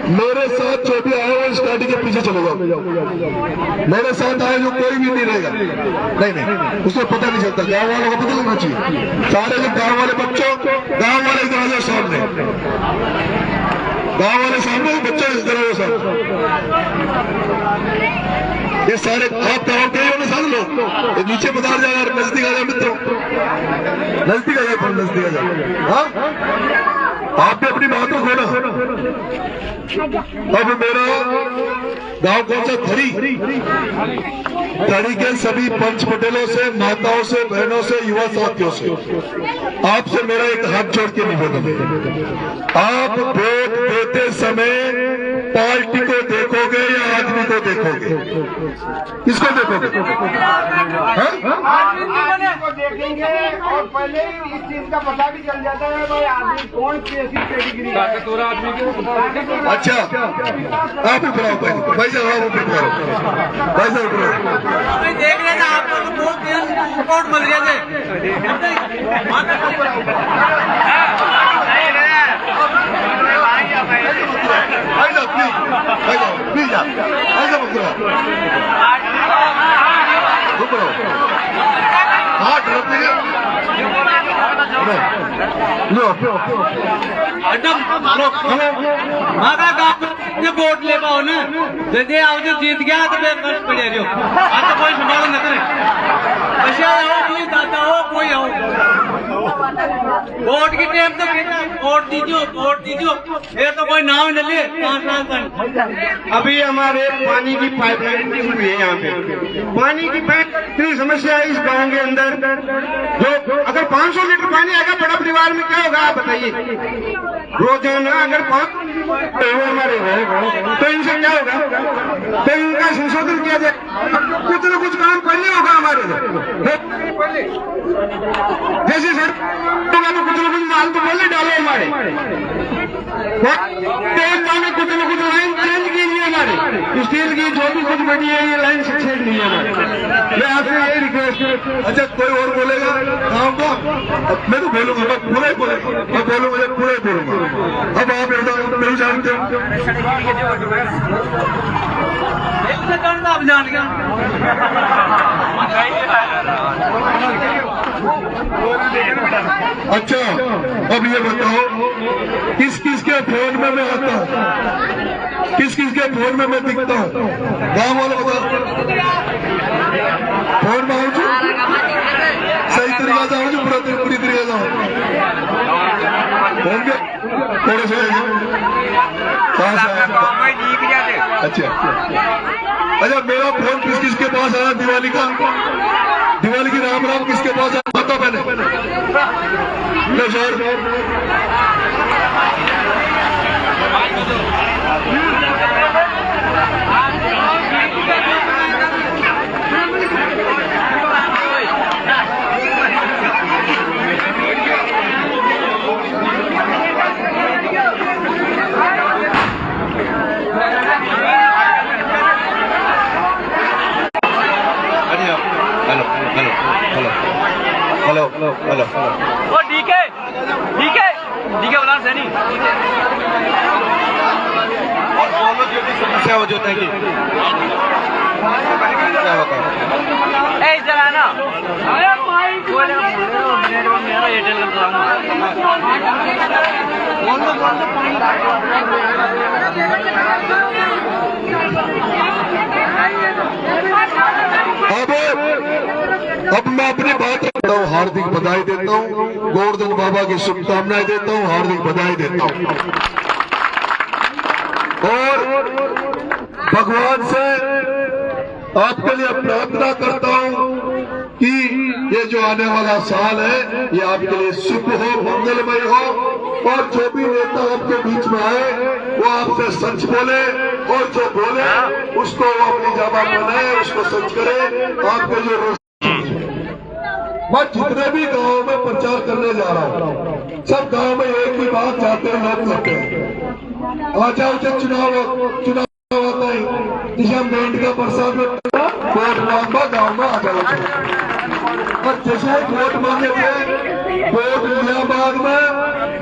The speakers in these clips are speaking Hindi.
मेरे साथ जो भी आए वो स्टडी के पीछे चले जाओ। मेरे साथ आए जो कोई भी नहीं रहेगा, नहीं उसको पता नहीं चलता, गाँव वालों को पता लगना चाहिए। सारे जो गाँव वाले बच्चों, गाँव वाले इधर आ जाओ सामने, गाँव वाले सामने, बच्चे इस तरह सामने, ये सारे आप गाँव के ही साथ लोग ये नीचे बता जाएगा, नजदीक आ जाए मित्रों, नजदीक आ जाए, नजदीक आ जाए। हाँ आप भी अपनी बात को खोना। अब मेरा गांव कौन सा? धरी। धरी के सभी पंच पटेलों से, माताओं से, बहनों से, युवा साथियों से आपसे मेरा एक हाथ जोड़ के निवेदन है, आप वोट देते समय पार्टी को देखोगे या आदमी को देखोगे? किसको देखोगे? आदमी को देखेंगे और पहले इस चीज का पता भी चल जाता है भाई आदमी कौन कैसी कैटेगरी का आदमी को। अच्छा आप ही बनाओ भाई साहब, आप भाई साहब देख लेना, आप लोग बहुत सपोर्ट मिल रहे थे। भाई साहब प्लीज वोट ले पाओ ना, यदि आप जो जीत गया तो मैं फर्स्ट पड़े रहो, आप तो कोई संभाल न करे, अच्छा हो कोई दादा हो कोई हो, वोट की टाइम तो वोट दीजियो, ये तो कोई नाम न ले 5 साल तक। अभी हमारे पानी की पाइपलाइन नहीं हुई है, यहाँ पे पानी की इतनी समस्या है इस गांव के अंदर। जो अगर 500 लीटर पानी आएगा बड़ा परिवार में क्या होगा आप बताइए? रोजाना अगर 5 हमारे तो इनसे क्या होगा? तो इनका संशोधन किया जाए, कुछ न कुछ काम पहले होगा हमारे जैसे सर तो कुछ न कुछ माल तो पहले डालो हमारे, कुछ न कुछ लाइन चेंज कीजिए हमारे, स्टील की जो भी कुछ बनी है ये लाइन से छेड़ लीजिए हमारे। मैं आपसे यही रिक्वेस्ट। अच्छा कोई और बोलेगा गाँव का? मैं तो बोलूंगा, मैं पूरा ही बोलूंगा, मैं बोलूंगा, मैं पूरा ही बोलूंगा। अब आप मेरे जानते हो आप जान गया। अच्छा अब ये बताओ किस किस के फोन में मैं आता हूँ, किस किस के फोन में मैं दिखता हूँ? गाँव वालों बताओ, फोन में आऊँ सही तरीका से आऊँ, पूरी तरीके से आऊँ फोन के थोड़े से अच्छा अच्छा मेरा फोन किस किस के पास आया? दिवाली का, दिवाली की राम राम किसके पास आया? बता मैंने हेलो हेलो ओ डीके बोला सैनी समस्या हो जाता है कि क्या होता है? जरा ना मेरा एयरटेल अब मैं अपनी बात करता हूँ, हार्दिक बधाई देता हूँ, गोवर्धन बाबा की शुभकामनाएं देता हूँ, हार्दिक बधाई देता हूँ और भगवान से आपके लिए प्रार्थना करता हूँ कि ये जो आने वाला साल है ये आपके लिए शुभ हो, मंगलमय हो और जो भी नेता आपके बीच में आए वो आपसे सच बोले और जो बोले उसको वो अपनी जबान बनाए, उसको सच करे। आपके जो मैं जितने भी गांव में प्रचार करने जा रहा हूँ सब गांव में एक ही बात चाहते हैं, लोग करते हैं आ जाओ जब चुनाव आता है जिसे हम बैंड का प्रसाद में वोट मांगा गाँव में आ जाओ और जैसे वोट मांगे थे वोट लिया बाग में,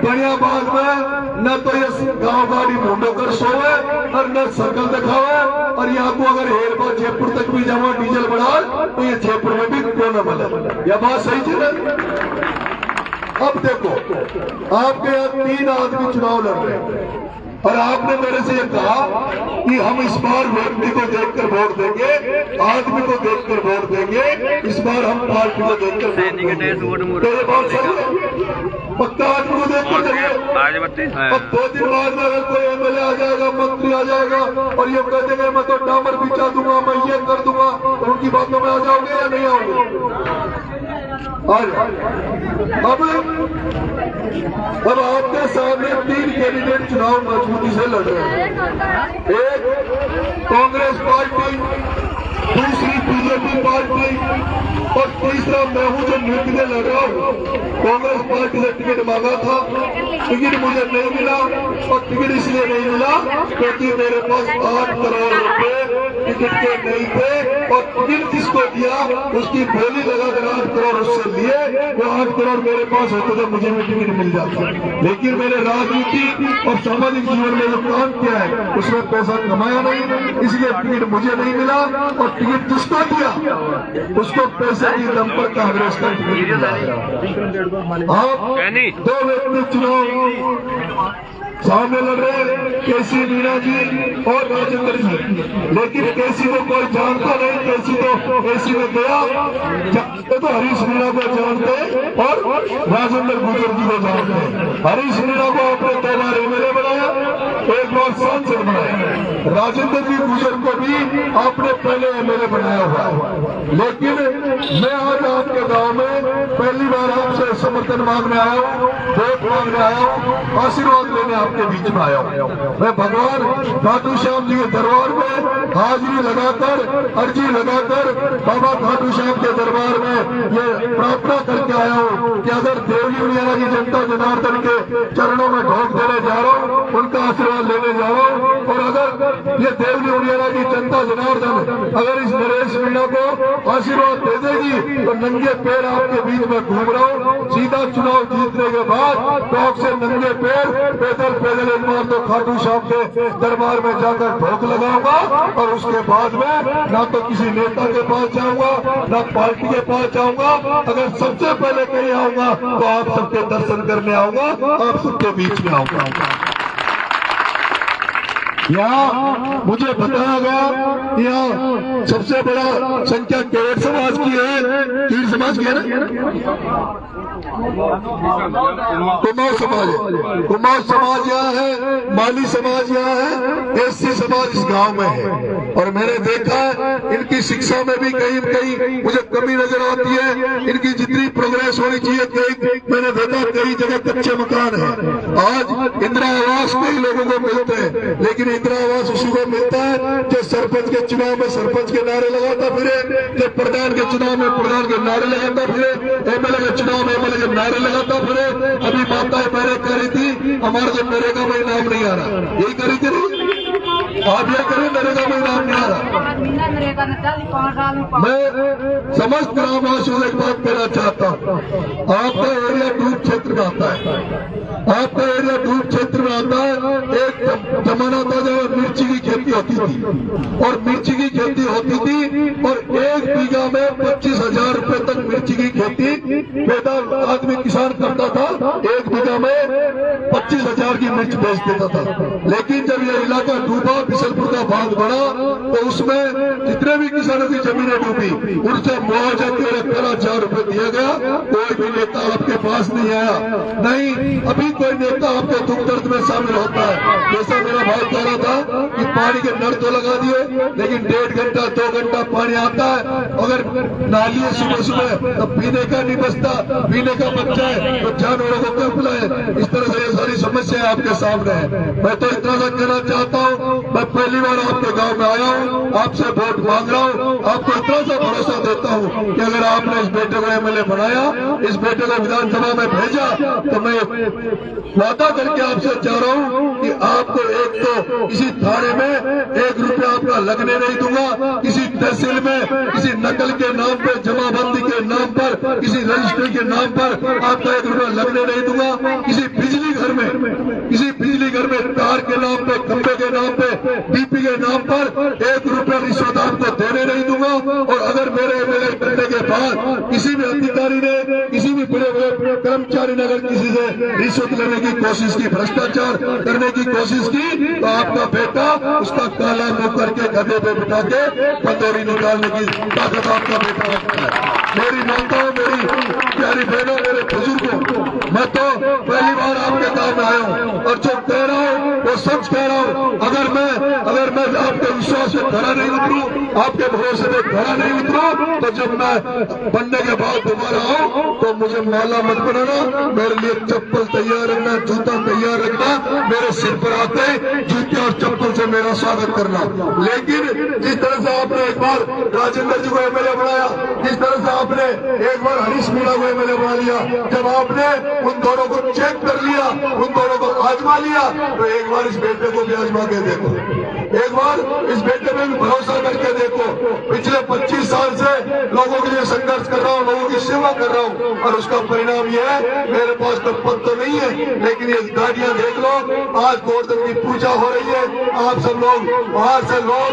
बढ़िया बाग में न तो ये गाँव गाड़ी मुंडो कर सोवे और न सर्कल दिखावे, और यहाँ को अगर हेर बार जयपुर तक भी जावा डीजल बढ़ा तो ये जयपुर में भी क्यों न बने। यह बात सही थी ना। अब देखो आपके यहाँ 3 आदमी चुनाव लड़ रहे हैं और आपने मेरे से ये कहा कि हम इस बार व्यक्ति को देखकर वोट देंगे, आदमी को देखकर वोट देंगे, इस बार हम पार्टी को देखकर वोट देंगे। तो ये बात सही है, पक्का आदमी को देखकर देंगे। अब 2 दिन बाद में अगर कोई एमएलए आ जाएगा, मंत्री आ जाएगा और ये कह देंगे मैं तो डामर बिछा दूंगा, मैं ये कर दूंगा, तो उनकी बातों में आ जाओगे या नहीं आओगे? अब आपके सामने 3 कैंडिडेट चुनाव मजबूती से लड़ रहे हैं। एक कांग्रेस पार्टी, दूसरी बीजेपी पार्टी और तीसरा मैं हूं जो निर्दलीय लड़ रहा हूं। कांग्रेस पार्टी से टिकट मांगा था, टिकट मुझे नहीं मिला और टिकट इसलिए नहीं मिला क्योंकि मेरे पास 8 करोड़ रुपए टिकट के नहीं थे और टिकट जिसको दिया उसकी बोली लगाकर 8 करोड़ उससे लिए, वो 8 करोड़ मेरे पास होते तो मुझे भी टिकट मिल जाता। लेकिन मैंने राजनीति और सामाजिक जीवन में जो काम किया है उसमें पैसा कमाया नहीं, इसलिए टिकट मुझे नहीं मिला और टिकट जिसको दिया उसको पैसे की दम पर कांग्रेस का टिकट मिला। आप 2 व्यक्ति चुनाव सामने लड़ रहे केसी मीणा जी और राजेंद्र जी, लेकिन केसी को कोई जानता नहीं। केसी तो केसी में गया तो हरीश मीणा को जानते और राजेंद्र गुजर जी को जानते। हरीश मीणा को आपने 2 बार एमएलए बनाया, 1 बार सांसद बनाया। राजेंद्र जी गुजर को भी आपने पहले एमएलए बनाया हुआ है। लेकिन मैं आज आपके गांव में पहली बार आपसे समर्थन मांगने आया हूँ, वोट मांगने आया हूँ, आशीर्वाद लेने आपके बीच में आया हूँ। मैं भगवान खाटू श्याम जी के दरबार में हाजिरी लगाकर, अर्जी लगाकर बाबा खाटू श्याम के दरबार में ये प्रार्थना करके आया हूँ कि अगर देवली उड़ियाना की जनता जनार्दन के चरणों में ढोक देने जा रहा हूँ, उनका आशीर्वाद लेने जा रहा हूँ। और अगर ये देवली उड़ियाना की जनता जनार्दन अगर इस नरेश मीणा को आशीर्वाद दे देगी तो नंगे पैर आपके बीच में घूम रहा हूँ। सीधा चुनाव जीतने के बाद टॉक से नंगे पैर पैदल पैदल एक बार तो खाटू श्याम के दरबार में जाकर ढोक लगाऊंगा और उसके बाद में ना तो किसी नेता के पास जाऊंगा ना पार्टी के पास जाऊंगा। अगर सबसे पहले कहीं आऊंगा तो आप सबके दर्शन करने आऊंगा, आप सबके बीच में आऊंगा। यहाँ मुझे बताया गया यहाँ सबसे बड़ा संख्या केवट समाज की है, तीर समाज की है ना, कुमाऊं समाज है। कुमाऊं समाज यहाँ है, माली समाज यहाँ है, एससी समाज इस गांव में है। और मैंने देखा है इनकी शिक्षा में भी कहीं कहीं मुझे कमी नजर आती है। इनकी जितनी प्रोग्रेस होनी चाहिए कहीं मैंने देखा कई जगह कच्चे मकान है। आज इंदिरा आवास कई लोगों को मिलते हैं, लेकिन इंदिरा आवास उसी को मिलता है जो सरपंच के चुनाव में सरपंच के नारे लगाता फिरे, जो प्रधान के चुनाव में प्रधान के नारे लगाता फिरे, एमएलए के चुनाव में एमएलए के नारे लगाता फिरे। अभी माताएं पहले कह रही थी हमारे जो नरेगा में नाम नहीं आ रहा, यही करी थी नहीं? आप ये करें नरेगा में नाम नहीं आ रहा। मैं समस्त ग्रामवासियों से एक बात कहना चाहता हूँ, आपका एरिया डूब क्षेत्र में आता है, आपका एरिया डूब क्षेत्र में आता है। एक जमाना था जब मिर्ची की खेती होती थी और मिर्ची की खेती होती थी और 1 बीघा में 25,000 रुपए तक मिर्ची की खेती पैदा आदमी किसान करता था। 1 बीघा में 25,000 की मिर्च बेच देता था। लेकिन जब ये इलाका डूबा, बिशलपुर का बांध बढ़ा, तो उसमें जितने भी किसानों की जमीनें डूबी उनसे मुआवजा 13,000 रुपए दिया गया। कोई भी नेता आपके पास नहीं आया, नहीं अभी कोई नेता आपके दुख दर्द में शामिल होता है। जैसा मेरा भाई कह रहा था कि पानी के नल तो लगा दिए, लेकिन 1.5 घंटा 2 घंटा पानी आता है। अगर नाली है सुबह सुबह तो पीने का नहीं बचता, पीने का बच्चा है तो जानवरों को क्या पिलाए। इस तरह से ये सारी समस्या आपके सामने है। मैं तो इतना सा कहना चाहता हूँ, मैं पहली बार आपके गांव में आया हूँ, आपसे वोट मांग रहा हूँ। आपको इतना सा भरोसा देता हूँ कि अगर आपने इस बेटे को एमएलए बनाया, इस बेटे को विधानसभा में भेजा, तो मैं वादा करके आपसे चाह रहा हूँ कि आपको एक तो इसी थाने में 1 रुपया आपका लगने नहीं दूंगा। किसी तहसील में किसी नकल के नाम पर, जमाबंदी के नाम पर, किसी रजिस्ट्री के नाम पर आपका 1 रुपया लगने नहीं दूंगा। किसी बिजली घर में तार के नाम पे, खंभे के नाम पे, डीपी के नाम पर 1 रुपया रिश्वत आपको देने नहीं दूंगा। और अगर मेरे एमएलए करने के बाद किसी भी अधिकारी ने, किसी भी बड़े बड़े कर्मचारी ने अगर किसी से रिश्वत लेने की कोशिश की, भ्रष्टाचार करने की कोशिश की, तो आपका बेटा उसका काला मुंह करके गधे पे बिठा के पंदोरी निकालने की ताकत आपका बेटा रखता है। मेरी माताओं, मेरी प्यारी बहनों, मेरे बुजुर्गों, मैं तो पहली बार आपके काम में आया हूँ और जो कह रहा हूँ वो सच कह रहा हूँ। अगर मैं आपके विश्वास से खड़ा नहीं उतरूं, आपके भरोसे पे खड़ा नहीं उतरूं, तो जब मैं बनने के बाद दोबारा आऊं तो मुझे माला मत बनाना। मेरे लिए चप्पल तैयार रखना, जूता तैयार रखना, मेरे सिर पर आते जूते और चप्पल से मेरा स्वागत करना। लेकिन जिस तरह से आपने एक बार राजेंद्र जी को एमएलए बनाया, जिस तरह से आपने एक बार हरीश मीणा को एमएलए बना लिया, जब आपने उन दोनों को चेक कर लिया, उन दोनों को आजमा लिया, तो एक बार इस बेटे को भी आजमा के देखो, एक बार इस बेटे में भी भरोसा करके देखो। पिछले 25 साल से लोगों के लिए संघर्ष कर रहा हूँ, लोगों की सेवा कर रहा हूँ, और उसका परिणाम यह है, मेरे पास तो पद तो नहीं है, लेकिन ये गाड़ियां देख लो, आज गोवर्धन की पूजा हो रही है। आप सब लोग बाहर से लोग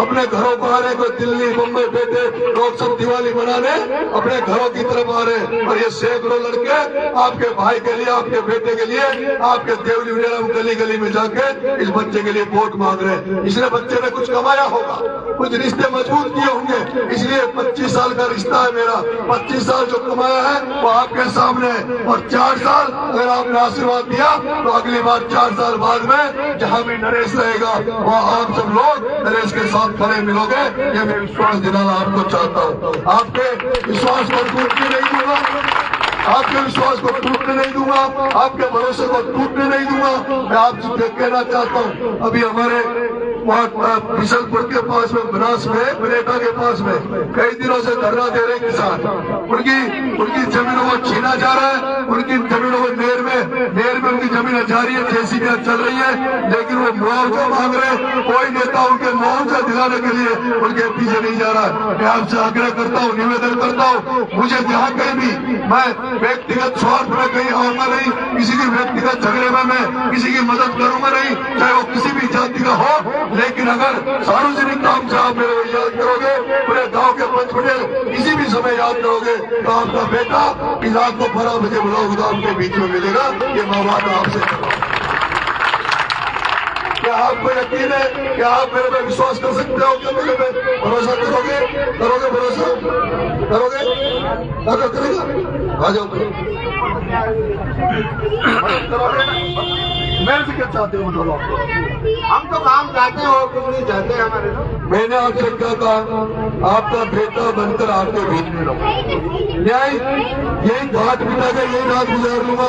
अपने घरों को आ रहे, कोई दिल्ली मुंबई बैठे लोग सब दिवाली मनाने अपने घरों की तरफ आ रहे, और ये सैकड़ों लड़के आपके भाई के लिए, आपके बेटे के लिए, आपके देवली वगैरह गली गली में जाके इस बच्चे के लिए वोट मांग रहे हैं। इसलिए बच्चे ने कुछ कमाया होगा, कुछ रिश्ते मजबूत किए होंगे, इसलिए 25 साल का रिश्ता है मेरा। 25 साल जो कमाया है वो आपके सामने है, और 4 साल अगर आपने आशीर्वाद दिया तो अगली बार 4 साल बाद में जहां भी नरेश रहेगा वहाँ आप सब लोग नरेश के साथ खड़े मिलोगे। ये मैं विश्वास दिलाना आपको चाहता हूँ। आपके विश्वास को टूटने नहीं दूंगा, आपके विश्वास को टूटने नहीं दूंगा, आपके भरोसे को टूटने नहीं दूंगा। मैं आपसे कहना चाहता हूँ, अभी हमारे वहाँ बिशलपुर के पास में, बनास में, बनेटा के पास में कई दिनों से धरना दे रहे किसान। उनकी जमीनों को छीना जा रहा है, उनकी जमीनों को नेर में उनकी जमीनें जा रही है, जेसीबी चल रही है, लेकिन वो मुआवजा मांग रहे हैं। कोई नेता उनके मुआवजा दिलाने के लिए उनके पीछे नहीं जा रहा है। मैं आपसे आग्रह करता हूँ, निवेदन करता हूँ, मुझे जहाँ कहीं भी, मैं व्यक्तिगत स्वार्थ में कहीं आऊंगा नहीं, किसी की व्यक्तिगत झगड़े में मैं किसी की मदद करूंगा नहीं, चाहे वो किसी भी जाति का हो। लेकिन अगर सार्वजनिक काम से आप मेरे को याद करोगे, पूरे गांव के पंच पटेल किसी भी समय याद करोगे, तो आपका बेटा इस रात को 12 बजे ब्लॉक गोदाम के बीच में मिलेगा। ये मैं बात आपसे कर रहा हूं। क्या आपको यकीन है? क्या आप मेरे पे विश्वास कर सकते हो? क्या मेरे पे भरोसा करोगे? भरोसा करेगा? आ जाओ, मेरे से क्या चाहते हो बताओ आपको? हम तो काम चाहते हैं और कुछ नहीं चाहते हमारे। मैंने आपसे क्या कहा, आपका बेटा बनकर आपके बीच में रहो। न्याय यही घाट बिठा के यही रात गुजार लूंगा।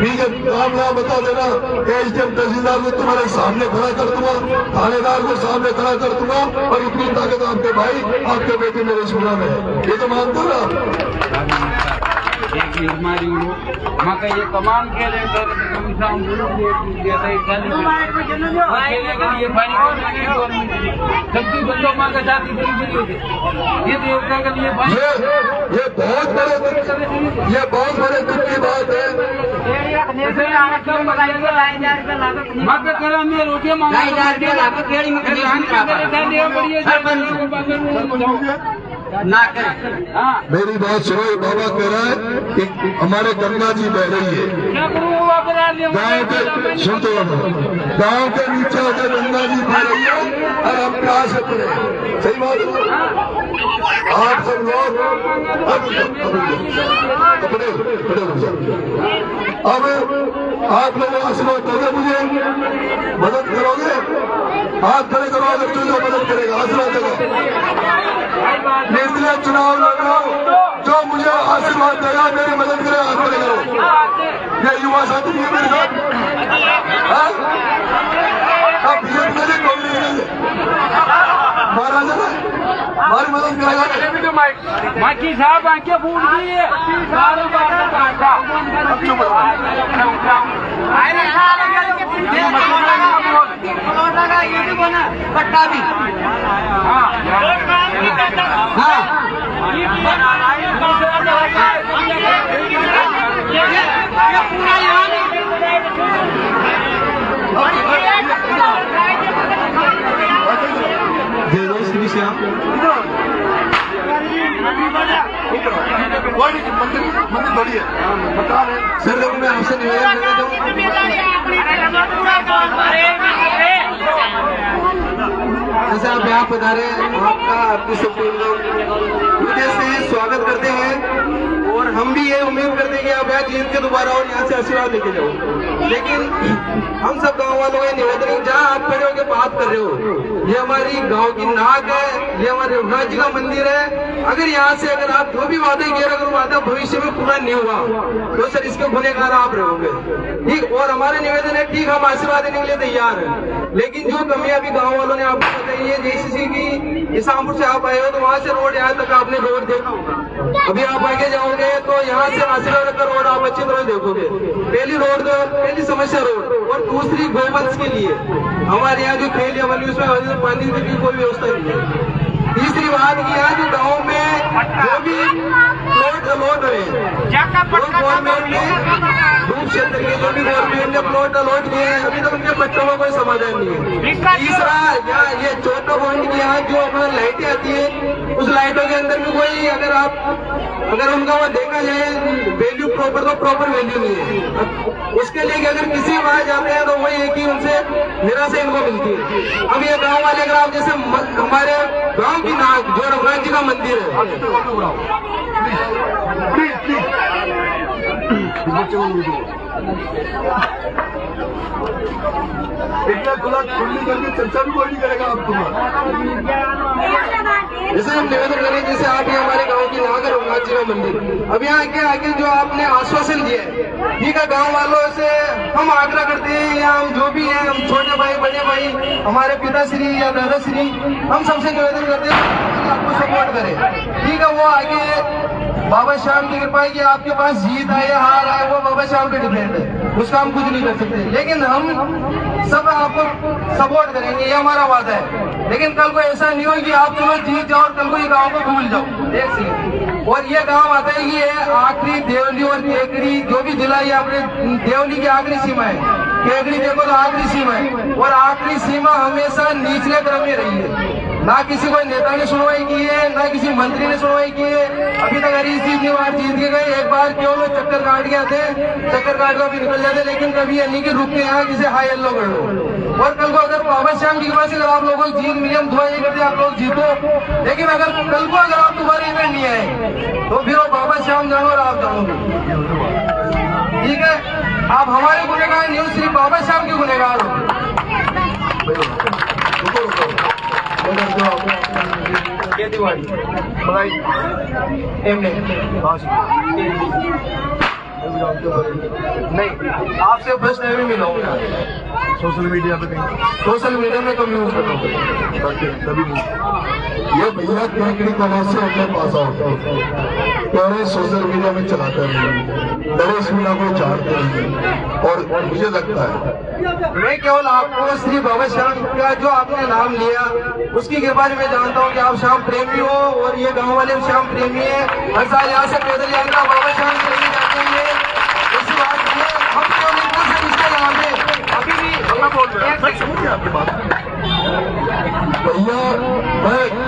ठीक है, काम यहाँ बता देना, एसडीएम तहसीलदार को तुम्हारे सामने खड़ा कर दूंगा, थानेदार को सामने खड़ा कर दूंगा, और इतनी ताकत आपके भाई, आपके बेटे मेरे स्कूल में, ये तो मानते हो ना। हमारी मका ये कमान खेले सबकी बंदों माँ का जाति ये बहुत बड़े दुख की बात है। रोटियाँ ना करें। मेरी बात सुनो, बाबा कह रहा है कि हमारे गंगा जी बह रही है गाँव के, सुनते हो, गाँव के नीचे होकर गंगा जी बह रही है, और हम प्यास से पड़े। सही बात है। आप सब लोग अब आप लोग आशीर्वाद दोगे, मुझे मदद करोगे? हाथ खड़े करो अगर जो मदद करेगा, आशीर्वाद देगा। निर्दलीय चुनाव लड़ रहा हूँ, जो मुझे आशीर्वाद देगा, मेरी मदद करेगा, हाथ खड़े करो। ये युवा साथी है मेरे साथ, अब बीजेपी में कांग्रेस महाराज हमारी मदद करेगा। माकी साहब आंखें फूट गई है, बार पट्टा भी हाँ ये पूरा यहाँ मंदिर थोड़ी है सर। लोग मैं आपसे निवेदन करना जैसे आप यहाँ पधारे, आपका आपकी सबके लोग हृदय से स्वागत करते हैं और हम भी ये उम्मीद करते हैं कि आप यहाँ जीत के दोबारा और यहाँ से आशीर्वाद लेके जाओ। लेकिन हम सब गांव वालों का निवेदन है, जहाँ आप खड़े होकर बात कर रहे हो, ये हमारी गांव की नाक है, ये हमारे रघुनाथ जी का मंदिर है। अगर यहाँ से अगर आप जो भी वादे किए, अगर वादा भविष्य में पूरा नहीं हुआ तो सर इसके गुनहगार आप रहोगे। ठीक, और हमारा निवेदन है, ठीक हम आशीर्वाद देने के लिए तैयार है, लेकिन जो कमियां भी गाँव वालों ने आपको बताई है, जैसे कि इस्लामपुर से आप आए हो तो वहाँ से रोड यहाँ तक आपने रोड देखा होगा। अभी आप आगे जाओगे तो यहाँ से आशीर्वाद का रोड आप अच्छी तरह देखोगे। पहली समस्या रोड, और दूसरी गोवंश के लिए हमारे यहाँ जो खेल या बनी उसमें पानी की कोई व्यवस्था नहीं है। तीसरी बात की यहाँ जो गाँव में जो भी प्लॉट अलॉट हुए गवर्नमेंट ने दूर क्षेत्र के जो भी गवर्नमेंट ने प्लॉट अलॉट किए हैं, अभी तक उनके बच्चों का कोई समाधान नहीं है। तीसरा यहाँ ये चौथा पॉइंट की यहाँ जो हमारी लाइटें आती है, उस लाइटों के अंदर भी कोई अगर उनका वो देखा जाए वैल्यू प्रॉपर तो प्रॉपर वैल्यू नहीं है। उसके लिए अगर किसी वहां जाते हैं तो वही है कि उनसे निराशा इनको मिलती है। अब ये गांव वाले अगर आप जैसे हमारे गांव की नाक जो रघुनाथ जी का मंदिर है, चर्चा भी कोई नहीं करेगा आप जैसे हम निवेदन करें, जैसे आप ये हमारे गांव की नाक है रघुनाथ जी का मंदिर, अब यहाँ आगे जो आपने आश्वासन दिया है, ठीक है, गांव वालों से हम आग्रह करते हैं या हम जो भी हैं, हम छोटे भाई बड़े भाई, हमारे पिताश्री या दादाश्री, हम सबसे निवेदन करते हैं कि आपको सपोर्ट करें। ठीक है, वो आगे बाबा श्याम की कृपा है कि आपके पास जीत आए हार आए, वो बाबा श्याम पे डिपेंड है, उसका हम कुछ नहीं कर सकते, लेकिन हम सब आपको सपोर्ट करेंगे, ये हमारा वादा है। लेकिन कल को ऐसा नहीं हो कि आप चलो जीत जाओ और कल को ये गाँव को भूल जाओ। एक सेकंड, और ये गांव आता है कि ये आखिरी देवली और केकड़ी जो भी जिला ये अपने देवली की आखिरी सीमा है, केकड़ी देखो तो आखिरी सीमा है, और आखिरी सीमा हमेशा निचले क्रम में रही है। ना किसी कोई नेता ने सुनवाई की है, ना किसी मंत्री ने सुनवाई की है। अभी तक हरी सीट बार जीत के गए, एक बार क्यों लोग चक्कर काट के आते, चक्कर काट कर भी निकल जाते, लेकिन कभी ये नहीं कि रुक के यहाँ किसी हाई येल्लो कर लो। और कल को अगर बाबा श्याम की कृपा से अगर आप लोगों को जीत मिली, हम दुआ ये करते आप लोग जीतो, लेकिन अगर कल को अगर आप तुम्हारे इवेंट नहीं आए तो फिर वो बाबा श्याम जानो और आप जाओगे। ठीक है, आप हमारे गुनहगार नहीं हो, सिर्फ बाबा श्याम के गुनहगार हो। खेती बाड़ी पढ़ाई नहीं, आपसे प्रश्न अभी मिलाऊंगा। सोशल मीडिया पे कहीं, सोशल मीडिया में कम यूज करता हूँ तभी ये भैया केकड़ी कॉलेज से अपने पास आउट है, सोशल मीडिया में चलाते नहीं, नरेश मीना को जानते नहीं, और मुझे लगता है मैं केवल आपको श्री बाबा श्याम का जो आपने नाम लिया उसकी कृपा से मैं जानता हूँ कि आप श्याम प्रेमी हो, और ये गाँव वाले श्याम प्रेमी है। हर साल यहाँ से पैदल यात्रा बाबा श्याम प्रेमी जाते हैं। इसी बात में हम तो इसके नाम है अभी भी बोल रहे हैं आपकी बात भैया।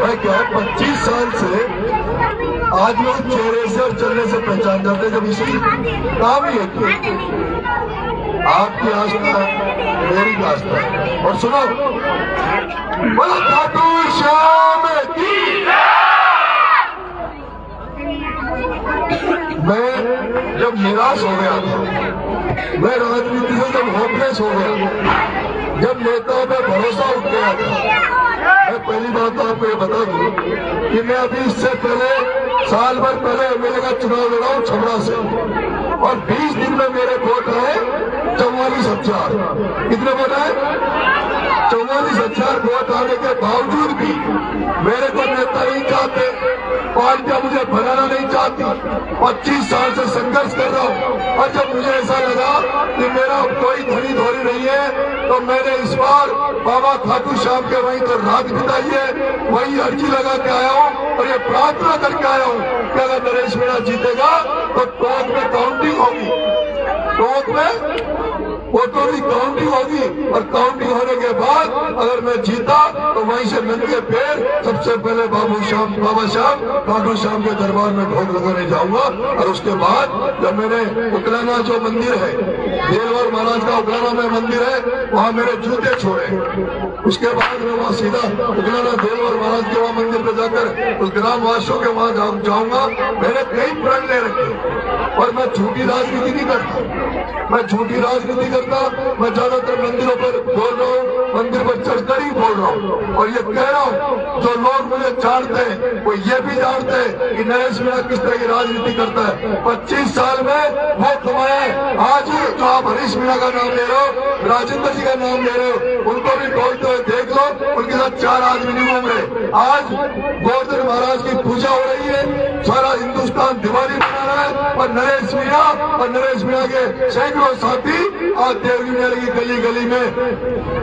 मैं क्या 25 साल से आज लोग चेहरे से और चलने से पहचान जाते, जब इसी काम ही है आपकी आस्था मेरी आस्था। और सुनो, बोलो खाटू श्याम की। मैं जब निराश हो गया था, मैं राजनीति से जब होपलेस हो गया, जब नेताओं पे भरोसा उठ गया था, मैं पहली बात तो आपको ये बता दूं कि मैं अभी इससे पहले साल भर पहले एमएलए का चुनाव लड़ा हूं छबड़ा से, और 20 दिन में मेरे वोट आए 44,000। कितने वोट आए? 44,000 वोट आने के बावजूद भी मेरे को नेता नहीं चाहते, पार्टियां मुझे बनाना नहीं चाहती। 25 साल से संघर्ष कर रहा हूँ और जब मुझे ऐसा लगा कि मेरा कोई धनी धोरी नहीं है तो मैंने इस बार बाबा खाटू श्याम के वहीं तो रात बिताई है, वही अर्जी लगा के आया हूँ और ये प्रार्थना करके आया हूँ कि अगर नरेश मीणा जीतेगा तो टोंक में काउंटिंग होगी, टोंक में वोटों की काउंटिंग होगी और काउंटिंग होने के बाद अगर मैं जीता तो वहीं से नंगे पैर सबसे पहले बाबा श्याम खाटू श्याम के दरबार में ढोल लगाने जाऊंगा। और उसके बाद जब मैंने उकलाना जो मंदिर है, देलवर महाराज का उकलाना में मंदिर है, वहाँ मेरे जूते छोड़े, उसके बाद मैं वहाँ सीधा उकलाना देलवर महाराज के वहाँ मंदिर पे जाकर उस ग्रामवासियों के वहाँ जाऊंगा। मैंने कई प्रण ले रखे और मैं झूठी राजनीति नहीं करता, मैं झूठी राजनीति करता, मैं ज्यादातर मंदिरों पर बोल रहा हूँ, मंदिर पर चढ़कर ही बोल रहा हूँ और ये कह रहा हूँ। जो लोग मुझे जानते हैं वो ये भी जानते हैं कि नरेश मीणा किस तरह की राजनीति करता है। 25 साल में वो कमाए। आज जो आप हरीश मीणा का नाम ले रहे हो, राजेंद्र जी का नाम ले रहे हो, उनको भी बोलते हुए देख लो, उनके साथ 4 आदमी नहीं घूम रहे। आज गोवर्धन महाराज की पूजा हो रही है, सारा हिंदुस्तान दिवाली मना रहा है और नरेश मीणा के सैकड़ों साथी आज देवगिरी की गली गली में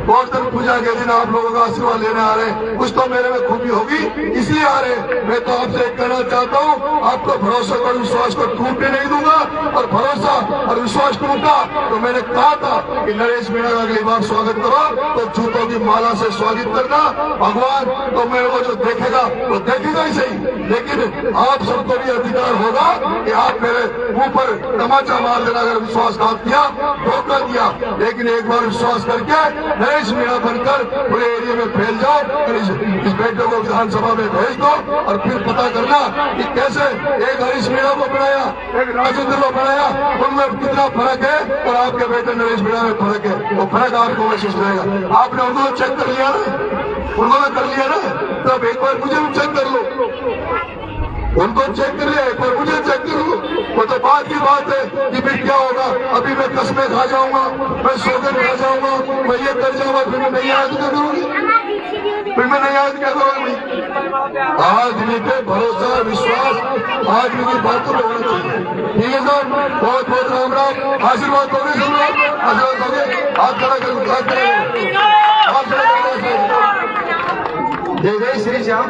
गोवर्धन पूजा के दिन आप लोगों का आशीर्वाद लेने आ रहे हैं। कुछ तो मेरे में खूबी होगी इसलिए आ रहे हैं। मैं तो आपसे कहना चाहता हूँ, आपको भरोसा और विश्वास को टूटने नहीं दूंगा और भरोसा और विश्वास टूटा तो मैंने कहा था कि नरेश मीणा का अगली बार स्वागत करो तो जूतों की माला से स्वागत करना। भगवान तो मेरे को जो देखेगा वो देखेगा ही सही, लेकिन आप सबको भी अधिकार होगा कि आप मेरे मुंह पर तमाचा मार देना अगर विश्वासघात किया, धोखा दिया। लेकिन एक बार विश्वास करके नरेश मीणा बनकर पूरे एरिया में फैल जाओ और इस बेटे को विधानसभा में भेज दो और फिर पता करना कि कैसे एक हरीश मीणा को बनाया, एक राजेंद्र को बनाया, उनमें कितना फर्क है और आपके बेटे नरेश मीणा में फर्क है। वो फर्क आपको महसूस रहेगा। आपने उनको चेक कर लिया ना, उन्होंने कर लिया ना, तब एक बार मुझे भी चेक कर लो, उनको चेक कर लिया, एक बार मुझे चेक कर लो। वो तो बात की बात है कि फिर क्या होगा, अभी मैं कस्में खा जाऊंगा, मैं सौगंध खा जाऊंगा, मैं ये कर जाऊंगा, फिर मैं नहीं याद क्या करूंगी, फिर मैं नहीं याद क्या करूंगी। आदमी पे भरोसा विश्वास आदमी की बातों में होना चाहिए। ठीक है सर, बहुत बहुत राम राम, आशीर्वाद दोगे सब लोग, आशीर्वाद दोगे, हाथ खड़ा करो, हाथ खड़ा करो। जय जय श्री श्याम।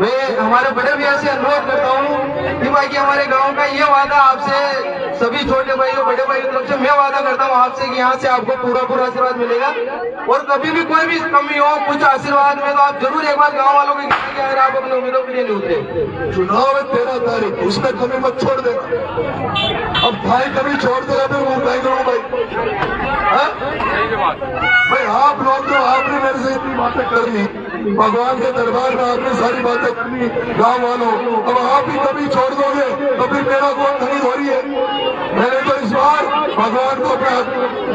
मैं हमारे बड़े भैया से अनुरोध करता हूँ कि भाई कि हमारे गांव का ये वादा आपसे, सभी छोटे भाई और बड़े भाई की तरफ से मैं वादा करता हूँ आपसे कि यहाँ से आपको पूरा आशीर्वाद मिलेगा और कभी भी कोई भी कमी हो कुछ आशीर्वाद में तो आप जरूर एक बार गाँव वालों के अगर आप अपने उम्मीदों के लिए नहीं उतरे। चुनाव है 13 तारीख, उसमें कमी मत छोड़ देना। अब भाई कभी छोड़ देगा फिर वो भाई करूँ भाई आप लोग तो आपने मेरे से इतनी बातें कर ली, भगवान के दरबार में आपने सारी बातें करनी गाँव वालों, अब आप ही कभी छोड़ दोगे तो फिर मेरा कौन धनी हो रही है। मैंने तो इस बार भगवान को अपना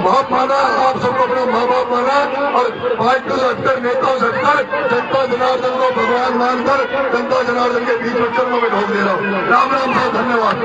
बाप माना, आप सबको अपना माँ बाप माना और पार्टियों से हटकर, नेताओं से हटकर जनता जनार्दन को भगवान मानकर जनता जनार्दन के बीच में चरणों में ढोक दे रहा हूँ। राम राम साहब, धन्यवाद।